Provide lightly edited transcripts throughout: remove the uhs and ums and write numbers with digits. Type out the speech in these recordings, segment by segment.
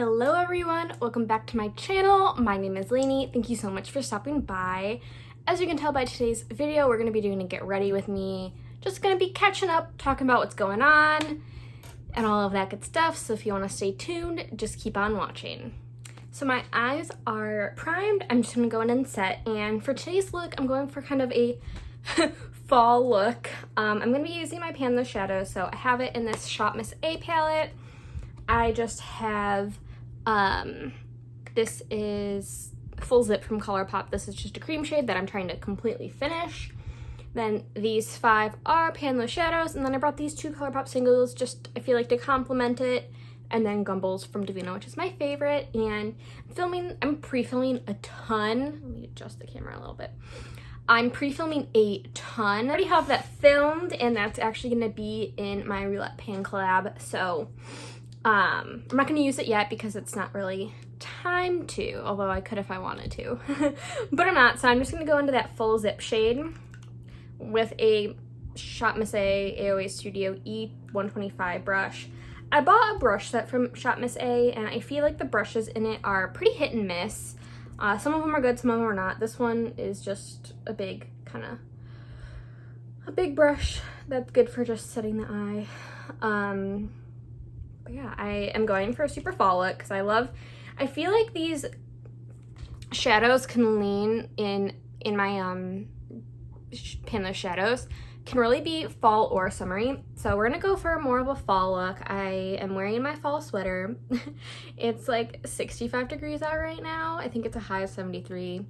Hello everyone, welcome back to my channel. My name is Lainey. Thank you so much for stopping by. As you can tell by today's video, we're going to be doing a get ready with me. Just going to be catching up, talking about what's going on, and all of that good stuff. So if you want to stay tuned, just keep on watching. So my eyes are primed. I'm just going to go in and set. And for today's look, I'm going for kind of a fall look. I'm going to be using my Pan the Shadow. So I have it in this Shop Miss A palette. I just have this is Full Zip from ColourPop. This is just a cream shade that I'm trying to completely finish. Then these 5 are Pan the Shadows, and then I brought these 2 ColourPop singles just I feel like to complement it, and then Gumballs from Divina, which is my favorite. And I'm pre-filming a ton. Let me adjust the camera a little bit. I'm pre-filming a ton. I already have that filmed, and that's actually going to be in my Roulette Pan collab. So I'm not going to use it yet because it's not really time to, although I could if I wanted to. But I'm not, so I'm just going to go into that Full Zip shade with a Shop Miss A AOA Studio E125 brush. I bought a brush set from Shop Miss A, and I feel like the brushes in it are pretty hit and miss. Some of them are good, some of them are not. This one is just a big brush that's good for just setting the eye. But yeah, I am going for a super fall look because I feel like these shadows can lean in my Pan the Shadows can really be fall or summery. So we're gonna go for more of a fall look. I am wearing my fall sweater. It's like 65 degrees out right now. I think it's a high of 73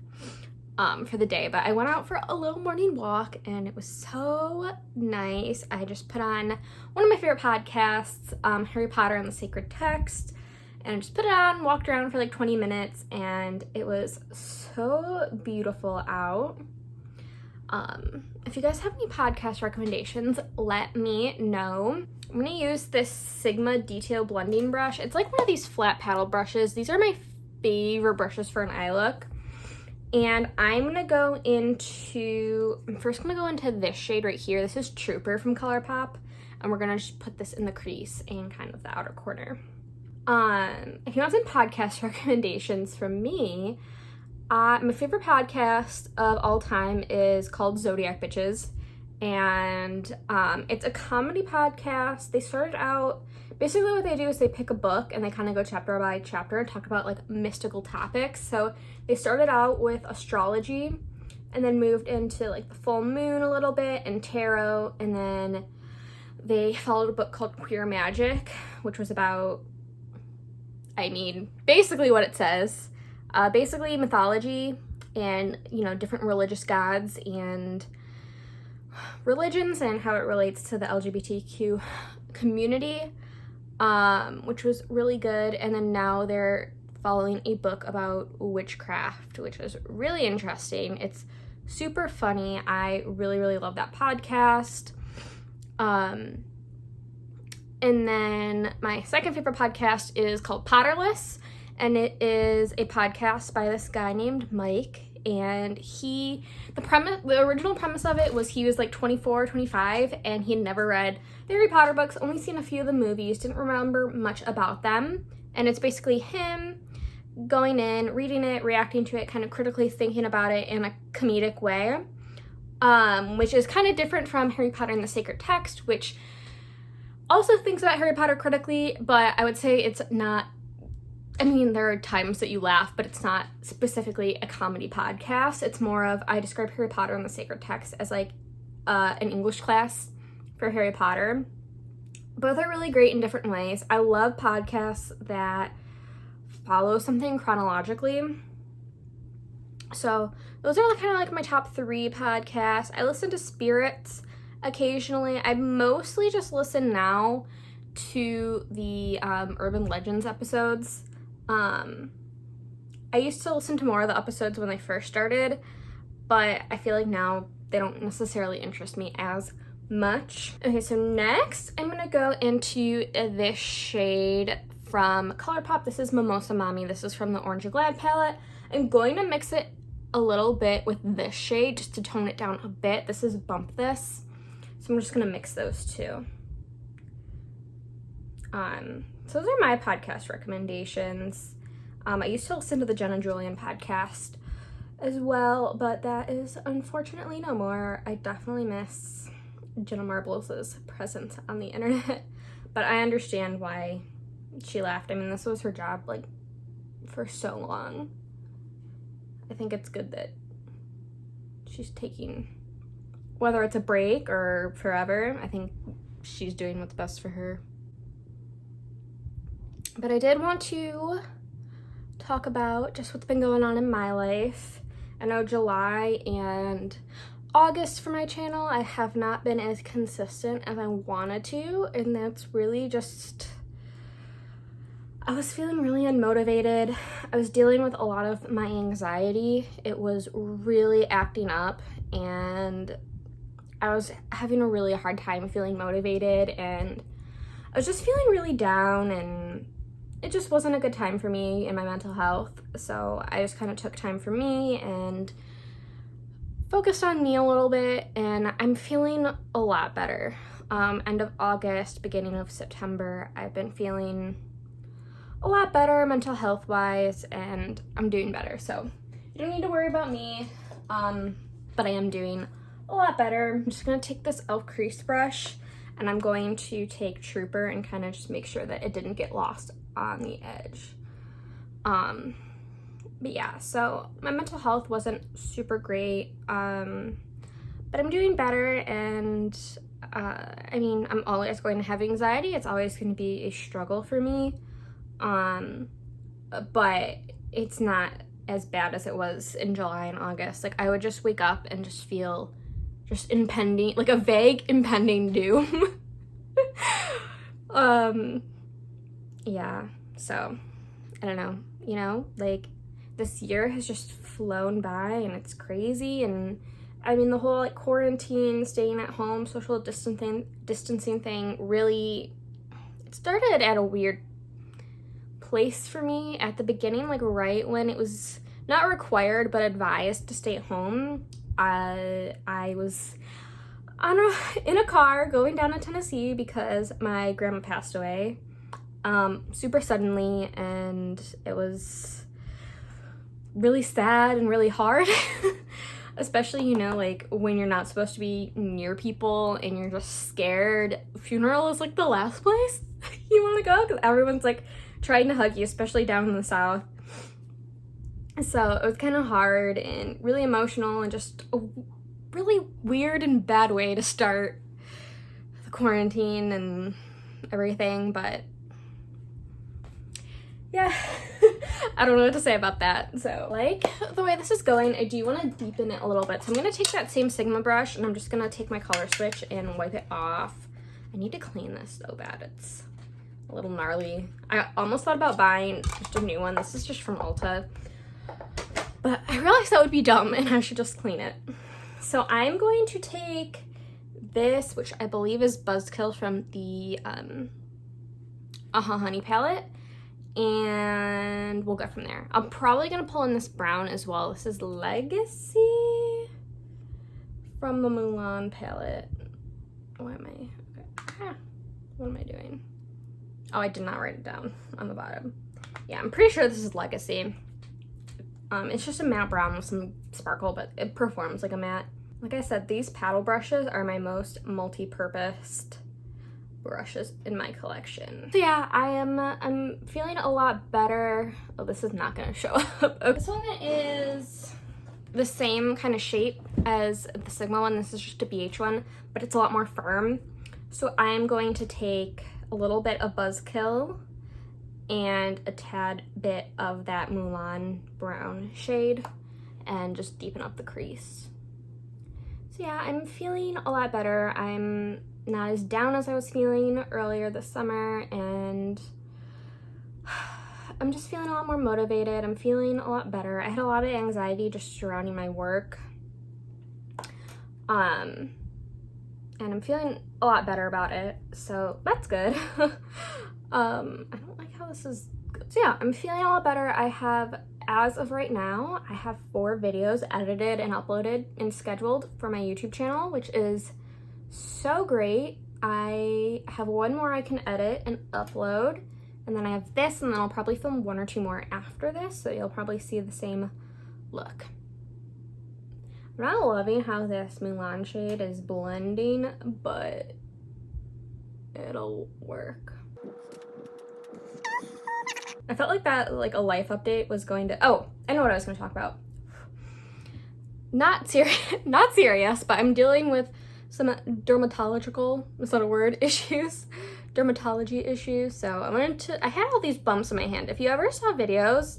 for the day, but I went out for a little morning walk and it was so nice. I just put on one of my favorite podcasts, Harry Potter and the Sacred Text, and I just put it on, walked around for like 20 minutes, and it was so beautiful out. If you guys have any podcast recommendations, let me know. I'm gonna use this Sigma Detail Blending Brush. It's like one of these flat paddle brushes. These are my favorite brushes for an eye look. And I'm first gonna go into this shade right here. This is Trooper from ColourPop, and we're gonna just put this in the crease and kind of the outer corner. If you want some podcast recommendations from me, my favorite podcast of all time is called Zodiac Bitches, and it's a comedy podcast. They started out, basically what they do is they pick a book and they kind of go chapter by chapter and talk about like mystical topics. So they started out with astrology and then moved into like the full moon a little bit and tarot, and then they followed a book called Queer Magic, which was about, basically what it says. Basically mythology and, different religious gods and religions and how it relates to the LGBTQ community, which was really good. And then now they're following a book about witchcraft, which is really interesting. It's super funny. I really, really love that podcast. And then my second favorite podcast is called Potterless. And it is a podcast by this guy named Mike, and the original premise of it was he was like 24, 25, and he had never read the Harry Potter books, only seen a few of the movies, didn't remember much about them, and it's basically him going in, reading it, reacting to it, kind of critically thinking about it in a comedic way, which is kind of different from Harry Potter and the Sacred Text, which also thinks about Harry Potter critically, but I would say it's not. There are times that you laugh, but it's not specifically a comedy podcast. It's more of, I describe Harry Potter and the Sacred Text as like an English class for Harry Potter. Both are really great in different ways. I love podcasts that follow something chronologically. So those are kind of like my top 3 podcasts. I listen to Spirits occasionally. I mostly just listen now to the Urban Legends episodes. I used to listen to more of the episodes when they first started, but I feel like now they don't necessarily interest me as much. Okay, so next I'm gonna go into this shade from ColourPop. This is Mimosa Mommy. This is from the Orange and Glad palette. I'm going to mix it a little bit with this shade just to tone it down a bit. This is Bump This. So I'm just gonna mix those two. So those are my podcast recommendations. I used to listen to the Jen and Julian podcast as well, but that is unfortunately no more. I definitely miss Jenna Marbles' presence on the internet, but I understand why she left. I mean, this was her job, like, for so long. I think it's good that she's taking, whether it's a break or forever, I think she's doing what's best for her. But I did want to talk about just what's been going on in my life. I know July and August for my channel, I have not been as consistent as I wanted to, and that's really just, I was feeling really unmotivated. I was dealing with a lot of my anxiety. It was really acting up, and I was having a really hard time feeling motivated, and I was just feeling really down, and it just wasn't a good time for me and my mental health. So I just kind of took time for me and focused on me a little bit, and I'm feeling a lot better. End of August, beginning of September, I've been feeling a lot better mental health wise, and I'm doing better. So you don't need to worry about me, but I am doing a lot better. I'm just gonna take this e.l.f. crease brush, and I'm going to take Trooper and kind of just make sure that it didn't get lost on the edge. But yeah, so my mental health wasn't super great, but I'm doing better, and I mean, I'm always going to have anxiety. It's always going to be a struggle for me, but it's not as bad as it was in July and August. Like, I would just wake up and just feel just impending, like a vague impending doom. Yeah, so I don't know, you know, like, this year has just flown by, and it's crazy. And I mean, the whole like quarantine, staying at home, social distancing thing really, it started at a weird place for me at the beginning, like right when it was not required but advised to stay at home. I was in a car going down to Tennessee because my grandma passed away super suddenly, and it was really sad and really hard. Especially, you know, like when you're not supposed to be near people and you're just scared. Funeral is like the last place you want to go because everyone's like trying to hug you, especially down in the South. So it was kind of hard and really emotional, and just a really weird and bad way to start the quarantine and everything. But yeah, I don't know what to say about that. So like the way this is going, I do want to deepen it a little bit. So I'm going to take that same Sigma brush, and I'm just going to take my color switch and wipe it off. I need to clean this so bad. It's a little gnarly. I almost thought about buying just a new one. This is just from Ulta, but I realized that would be dumb and I should just clean it. So I'm going to take this, which I believe is Buzzkill from the Honey palette, and we'll go from there. I'm probably going to pull in this brown as well. This is Legacy from the Mulan palette. Why am I? Okay. What am I doing? Oh, I did not write it down on the bottom. Yeah, I'm pretty sure this is Legacy. It's just a matte brown with some sparkle, but it performs like a matte. Like I said, these paddle brushes are my most multi-purposed brushes in my collection. So yeah, I'm feeling a lot better. Oh, this is not gonna show up. Okay. This one is the same kind of shape as the Sigma one. This is just a BH one, but it's a lot more firm. So I'm going to take a little bit of Buzzkill and a tad bit of that Mulan brown shade and just deepen up the crease. So yeah, I'm feeling a lot better. I'm not as down as I was feeling earlier this summer, and I'm just feeling a lot more motivated. I'm feeling a lot better. I had a lot of anxiety just surrounding my work. And I'm feeling a lot better about it, so that's good. I don't like how this is good. So yeah, I'm feeling a lot better. I have, as of right now, I have 4 videos edited and uploaded and scheduled for my YouTube channel, which is so great. I have 1 more I can edit and upload, And then I have this, and then I'll probably film 1 or 2 more after this, so you'll probably see the same look. I'm not loving how this Mulan shade is blending, but it'll work. I felt like that, like a life update was going to, oh, I know what I was going to talk about. Not serious, but I'm dealing with some dermatological, is that a word, issues, dermatology issues. So I had all these bumps in my hand. If you ever saw videos,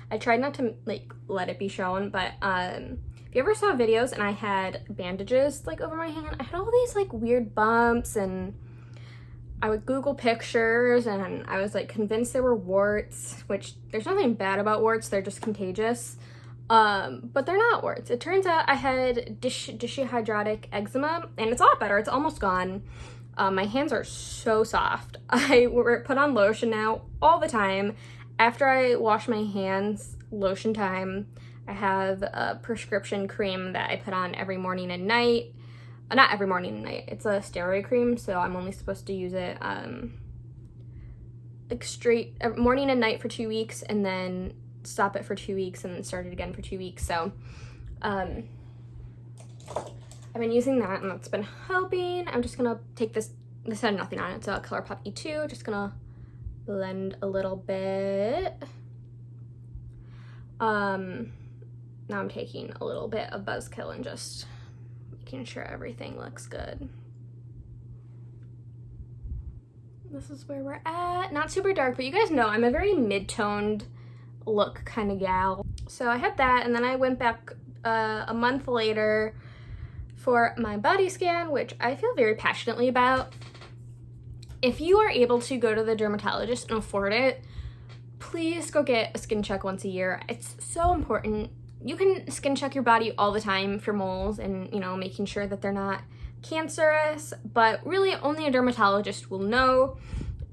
I tried not to like let it be shown, but if you ever saw videos and I had bandages like over my hand, I had all these like weird bumps, and I would Google pictures and I was like convinced they were warts, which there's nothing bad about warts, they're just contagious. But they're not warts. It turns out I had dihydrotic eczema, and it's a lot better. It's almost gone. My hands are so soft. I put on lotion now all the time. After I wash my hands, lotion time, I have a prescription cream that I put on every morning and night. Not every morning and night. It's a steroid cream, so I'm only supposed to use it like straight morning and night for 2 weeks, and then stop it for 2 weeks and then start it again for 2 weeks. So I've been using that, and that's been helping. I'm just gonna take this had nothing on it, so ColourPop E2, just gonna blend a little bit. Now I'm taking a little bit of Buzzkill and just making sure everything looks good. This is where we're at. Not super dark, but you guys know I'm a very mid-toned look kind of gal. So I had that, and then I went back a month later for my body scan, which I feel very passionately about. If you are able to go to the dermatologist and afford it, please go get a skin check once a year. It's so important. You can skin check your body all the time for moles and, you know, making sure that they're not cancerous, but really only a dermatologist will know.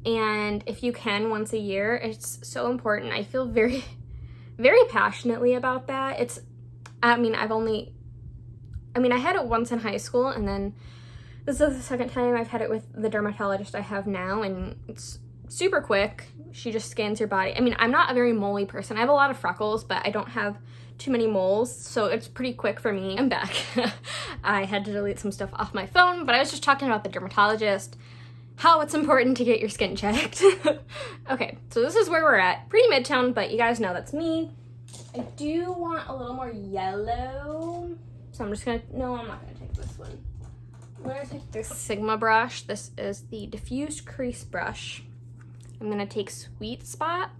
And if you can once a year, it's so important. I feel very, very passionately about that. I had it once in high school, and then this is the second time I've had it with the dermatologist I have now, and it's super quick. She just scans your body. I mean, I'm not a very moley person. I have a lot of freckles, but I don't have too many moles, so it's pretty quick for me. I'm back. I had to delete some stuff off my phone, but I was just talking about the dermatologist, how it's important to get your skin checked. Okay, so this is where we're at. Pretty midtown, but you guys know that's me. I do want a little more yellow, so I'm not gonna take this one. I'm gonna take this Sigma brush. This is the Diffuse Crease brush. I'm gonna take Sweet Spot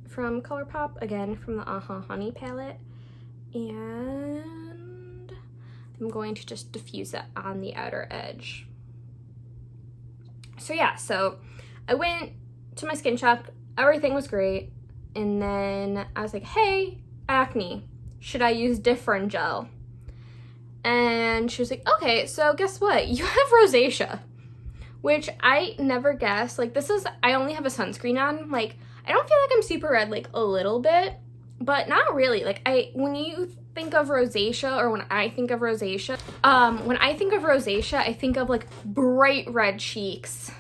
from ColourPop, again from the Honey palette, and I'm going to just diffuse it on the outer edge. So yeah, so I went to my skin check, everything was great, and then I was like, hey, acne, should I use Differin Gel? And she was like, okay, so guess what? You have rosacea, which I never guessed. Like, I only have a sunscreen on. Like, I don't feel like I'm super red, like a little bit, but not really. Like, when you think of rosacea, or when I think of rosacea, I think of like bright red cheeks,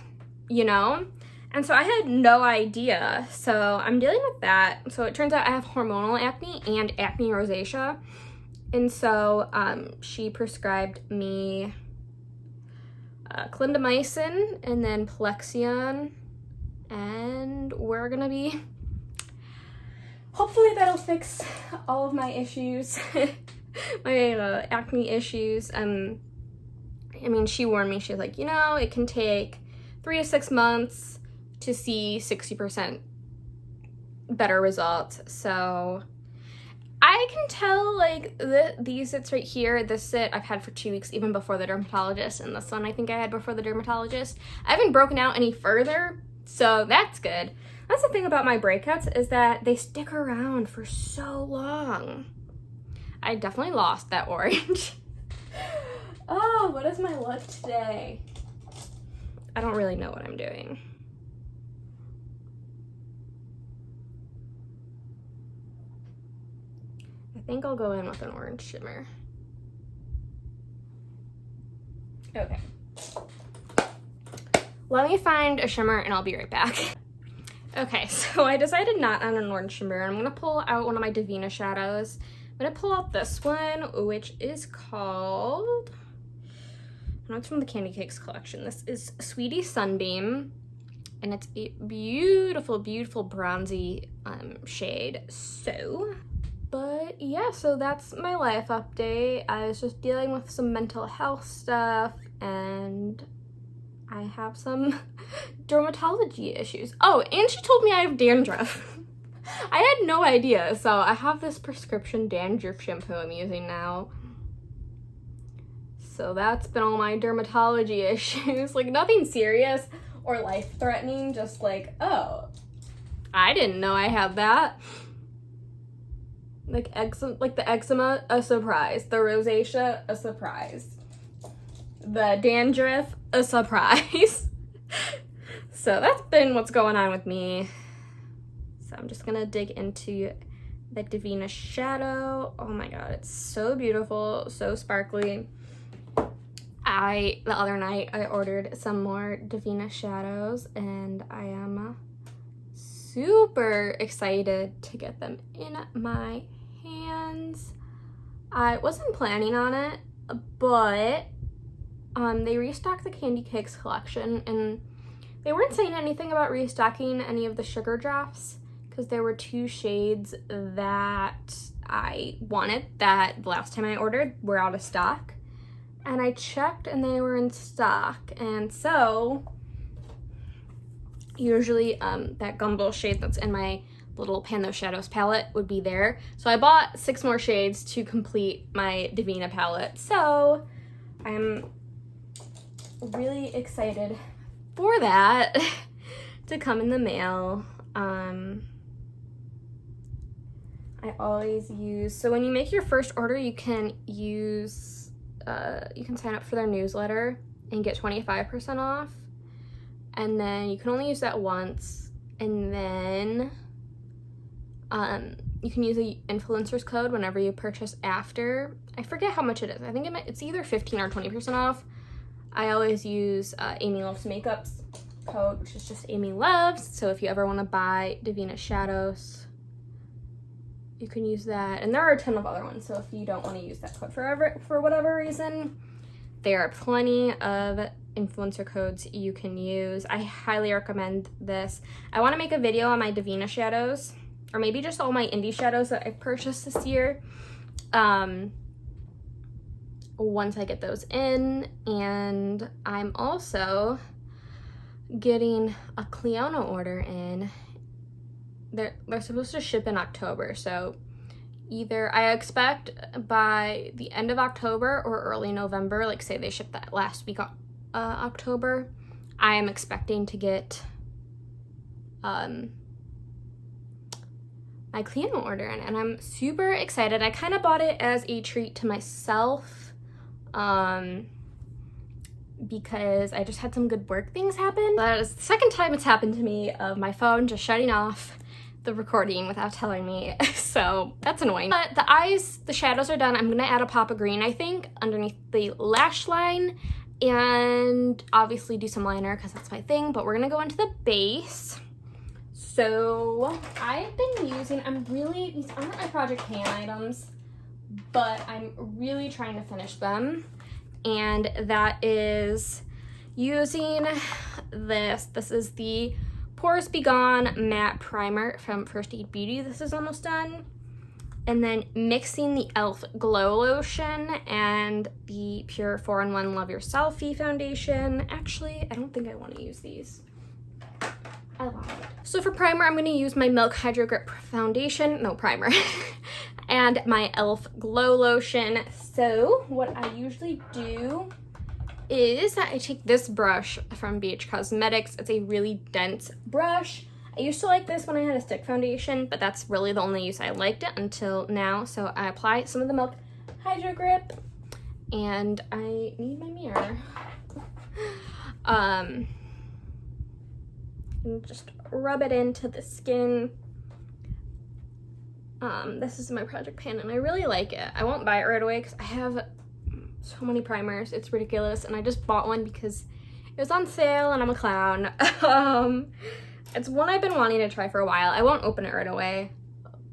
you know? And so I had no idea. So I'm dealing with that. So it turns out I have hormonal acne and acne rosacea. And so she prescribed me clindamycin and then Plexion, and we're gonna be, hopefully that'll fix all of my issues, my acne issues. I mean, she warned me, she's like, you know, it can take 3 to 6 months to see 60% better results. So I can tell, like, these zits right here, this zit I've had for 2 weeks, even before the dermatologist, and this one I think I had before the dermatologist. I haven't broken out any further, so that's good. That's the thing about my breakouts, is that they stick around for so long. I definitely lost that orange. Oh, what is my look today? I don't really know what I'm doing. I think I'll go in with an orange shimmer. Okay. Let me find a shimmer and I'll be right back. Okay, so I decided not on an orange shimmer. I'm gonna pull out one of my Divina shadows. I'm gonna pull out this one, which is called, I know it's from the Candy Cakes collection. This is Sweetie Sunbeam, and it's a beautiful, beautiful bronzy shade. But yeah, so that's my life update. I was just dealing with some mental health stuff, and I have some dermatology issues. Oh, and she told me I have dandruff. I had no idea. So I have this prescription dandruff shampoo I'm using now. So that's been all my dermatology issues. Like nothing serious or life-threatening, just like, oh, I didn't know I had that. Like the eczema, a surprise. The rosacea, a surprise. The dandruff, a surprise. So that's been what's going on with me. So I'm just gonna dig into the Divina shadow. Oh my god, it's so beautiful, so sparkly. The other night I ordered some more Divina shadows, and I am super excited to get them in my hands. I wasn't planning on it, but they restocked the Candy Cakes collection, and they weren't saying anything about restocking any of the sugar drops because there were 2 shades that I wanted that the last time I ordered were out of stock. And I checked and they were in stock. And so usually that Gumball shade that's in my little Pan Those Shadows palette would be there. So I bought 6 more shades to complete my Divina palette. So I'm really excited for that to come in the mail. I always use, so when you make your first order, you can use, you can sign up for their newsletter and get 25% off. And then you can only use that once. And then you can use the influencer's code whenever you purchase after. I forget how much it is. I think it's either 15 or 20% off. I always use Amy Loves Makeup's code, which is just Amy Loves. So if you ever want to buy Divina shadows, you can use that. And there are a ton of other ones, so if you don't want to use that code for whatever reason, there are plenty of influencer codes you can use. I highly recommend this. I want to make a video on my Divina shadows, or maybe just all my indie shadows that I purchased this year. Once I get those in, and I'm also getting a Clionadh order in. They're supposed to ship in October, so either I expect by the end of October or early November, like say they shipped that last week October, I am expecting to get my Clionadh order in, and I'm super excited. I kind of bought it as a treat to myself because I just had some good work things happen. That is the second time it's happened to me of my phone just shutting off the recording without telling me, so that's annoying. But the eyes, the shadows are done. I'm gonna add a pop of green, I think, underneath the lash line, and obviously do some liner because that's my thing, but we're gonna go into the base. So I've been using, these aren't my Project Pan items, but I'm really trying to finish them, and that is using this. This is the Pores Be Gone Matte Primer from First Aid Beauty. This is almost done. And then mixing the e.l.f. Glow Lotion and the Pure 4-in-1 Love Your Selfie Foundation. Actually, I don't think I want to use these. I love it. So for primer, I'm going to use my Milk Hydro Grip Foundation. No, primer. And my e.l.f. Glow Lotion. So what I usually do is that I take this brush from BH Cosmetics. It's a really dense brush. I used to like this when I had a stick foundation, but that's really the only use I liked it until now. So I apply some of the Milk Hydro Grip, and I need my mirror. And just rub it into the skin. This is my Project Pan, and I really like it. I won't buy it right away because I have so many primers. It's ridiculous, and I just bought one because it was on sale and I'm a clown. It's one I've been wanting to try for a while. I won't open it right away,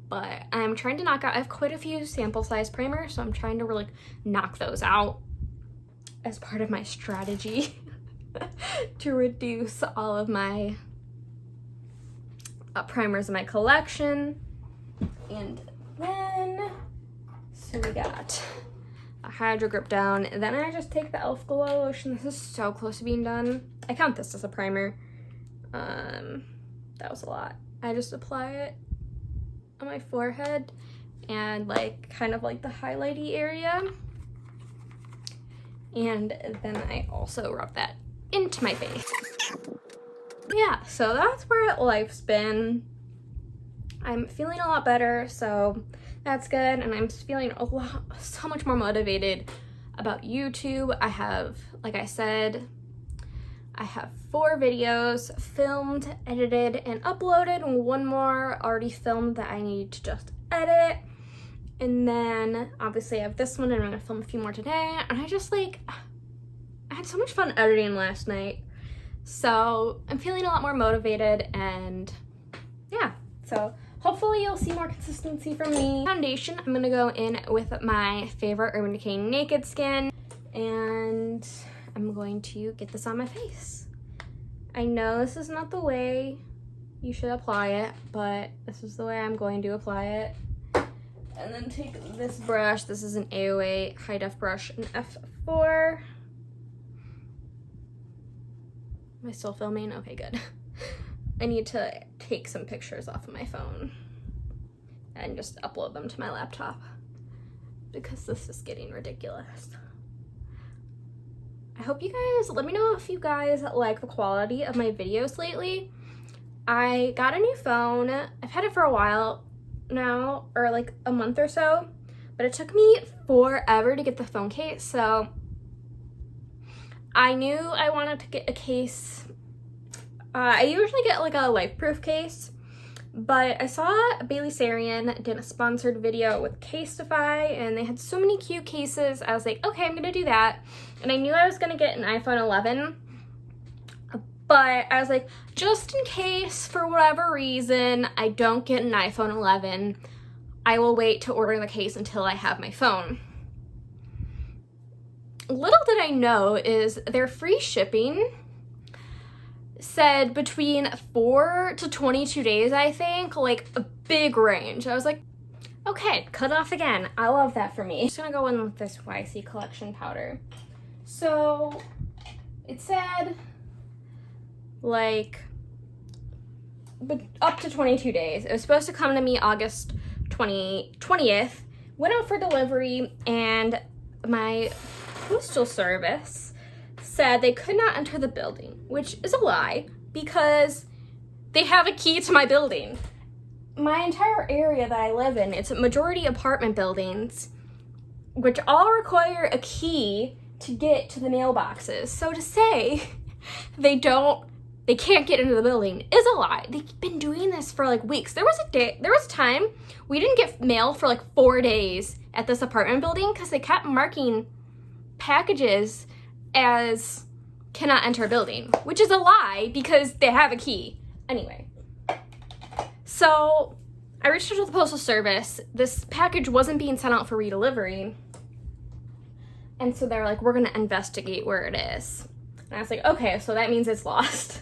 but I'm trying to knock out, I have quite a few sample size primers, so I'm trying to really knock those out as part of my strategy to reduce all of my primers in my collection. And then, so we got a Hydro Grip down, and then I just take the e.l.f. Glow Lotion. This is so close to being done. I count this as a primer. That was a lot. I just apply it on my forehead and like kind of like the highlighty area, and then I also rub that into my face. Yeah, so that's where life's been. I'm feeling a lot better, so that's good, and I'm feeling so much more motivated about YouTube. I have, like I said, I have 4 videos filmed, edited, and uploaded, and 1 more already filmed that I need to just edit. And then obviously I have this one, and I'm gonna film a few more today. And I just like, I had so much fun editing last night. So I'm feeling a lot more motivated, and yeah, so hopefully you'll see more consistency from me. Foundation, I'm gonna go in with my favorite Urban Decay Naked Skin, and I'm going to get this on my face. I know this is not the way you should apply it, but this is the way I'm going to apply it. And then take this brush. This is an AOA high def brush, an F4. Am I still filming? Okay, good. I need to take some pictures off of my phone and just upload them to my laptop because this is getting ridiculous. I hope you guys, let me know if you guys like the quality of my videos lately. I got a new phone. I've had it for a while now, or like a month or so, but it took me forever to get the phone case, so I knew I wanted to get a case. I usually get like a LifeProof case, but I saw Bailey Sarian did a sponsored video with Casetify, and they had so many cute cases. I was like, okay, I'm gonna do that. And I knew I was gonna get an iPhone 11, but I was like, just in case for whatever reason I don't get an iPhone 11, I will wait to order the case until I have my phone. Little did I know is their free shipping said between 4 to 22 days, I think, like a big range. I was like, okay, cut off again. I love that for me. I'm just gonna go in with this YC Collection powder. So it said like up to 22 days. It was supposed to come to me August 20th. Went out for delivery, and my postal service said they could not enter the building, which is a lie because they have a key to my building. My entire area that I live in, it's a majority apartment buildings, which all require a key to get to the mailboxes. So to say they can't get into the building is a lie. They've been doing this for like weeks. There was a time we didn't get mail for like 4 days at this apartment building because they kept marking packages as cannot enter a building, which is a lie because they have a key. Anyway, so I reached out to the postal service. This package wasn't being sent out for redelivery, and so they're like, we're gonna investigate where it is. And I was like, okay, so that means it's lost.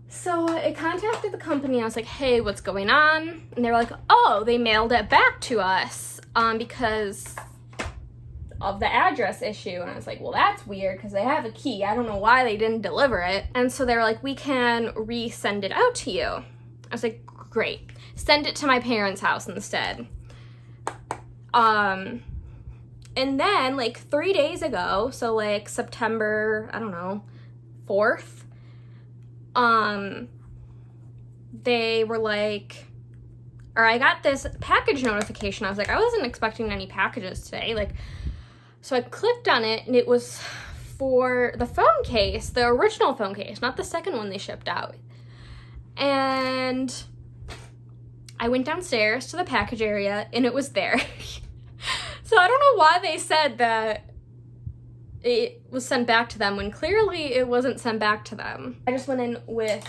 So I contacted the company. I was like, hey, what's going on? And they were like, oh, they mailed it back to us because of the address issue. And I was like, well, that's weird because they have a key. I don't know why they didn't deliver it. And so they were like, we can resend it out to you. I was like, great. Send it to my parents' house instead. And then like 3 days ago, so like September, I don't know, 4th, they were like, or I got this package notification. I was like, I wasn't expecting any packages today. Like, so I clicked on it, and it was for the phone case, the original phone case, not the second one they shipped out. And I went downstairs to the package area, and it was there. So I don't know why they said that it was sent back to them when clearly it wasn't sent back to them. I just went in with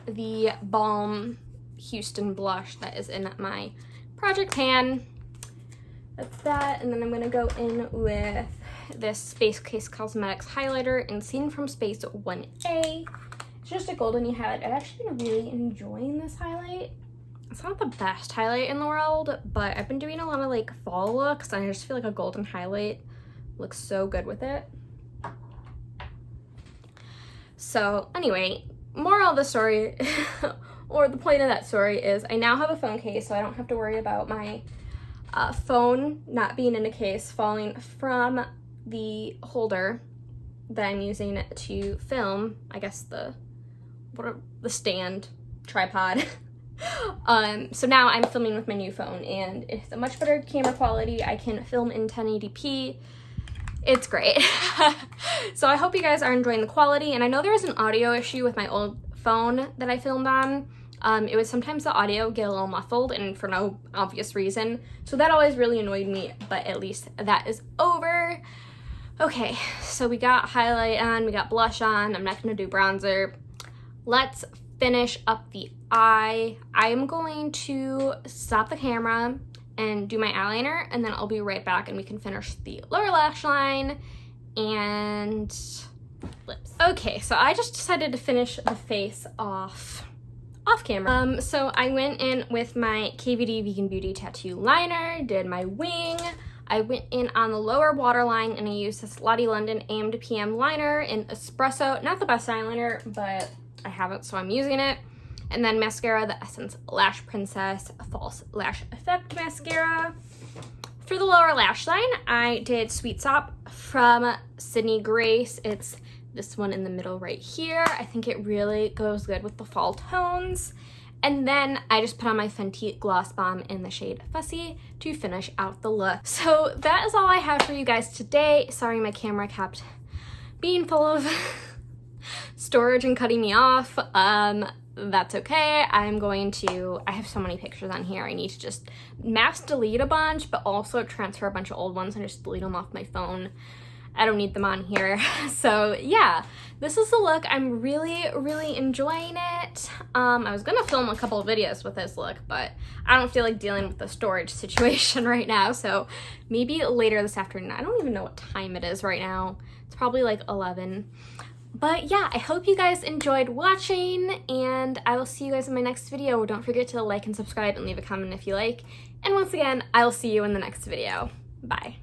the Balm Houston blush that is in my project pan. That's that, and then I'm gonna go in with this Space Case Cosmetics highlighter in Scene from Space 1A. It's just a goldeny highlight. I've actually been really enjoying this highlight. It's not the best highlight in the world, but I've been doing a lot of like fall looks, and I just feel like a golden highlight looks so good with it. So anyway, moral of the story, or the point of that story is I now have a phone case, so I don't have to worry about my phone not being in a case, falling from the holder that I'm using to film, I guess the stand, tripod. So now I'm filming with my new phone, and it's a much better camera quality. I can film in 1080p. It's great. So I hope you guys are enjoying the quality, and I know there was an audio issue with my old phone that I filmed on. It was sometimes the audio get a little muffled, and for no obvious reason, so that always really annoyed me, but at least that is over. Okay, so we got highlight on, we got blush on. I'm not gonna do bronzer. Let's finish up the eye. I am going to stop the camera and do my eyeliner, and then I'll be right back and we can finish the lower lash line and lips. Okay, so I just decided to finish the face off camera. So I went in with my KVD Vegan Beauty Tattoo Liner, did my wing. I went in on the lower waterline and I used this Lottie London AM to PM liner in Espresso. Not the best eyeliner, but I have it, so I'm using it. And then mascara, the Essence Lash Princess False Lash Effect Mascara. For the lower lash line, I did Sweet Sop from Sydney Grace. It's this one in the middle right here. I think it really goes good with the fall tones. And then I just put on my Fenty Gloss Bomb in the shade Fussy to finish out the look. So that is all I have for you guys today. Sorry my camera kept being full of storage and cutting me off. That's okay. I have so many pictures on here. I need to just mass delete a bunch, but also transfer a bunch of old ones and just delete them off my phone. I don't need them on here. So yeah, this is the look. I'm really, really enjoying it. I was gonna film a couple of videos with this look, but I don't feel like dealing with the storage situation right now. So maybe later this afternoon. I don't even know what time it is right now. It's probably like 11. But yeah, I hope you guys enjoyed watching, and I will see you guys in my next video. Don't forget to like and subscribe and leave a comment if you like. And once again, I will see you in the next video. Bye.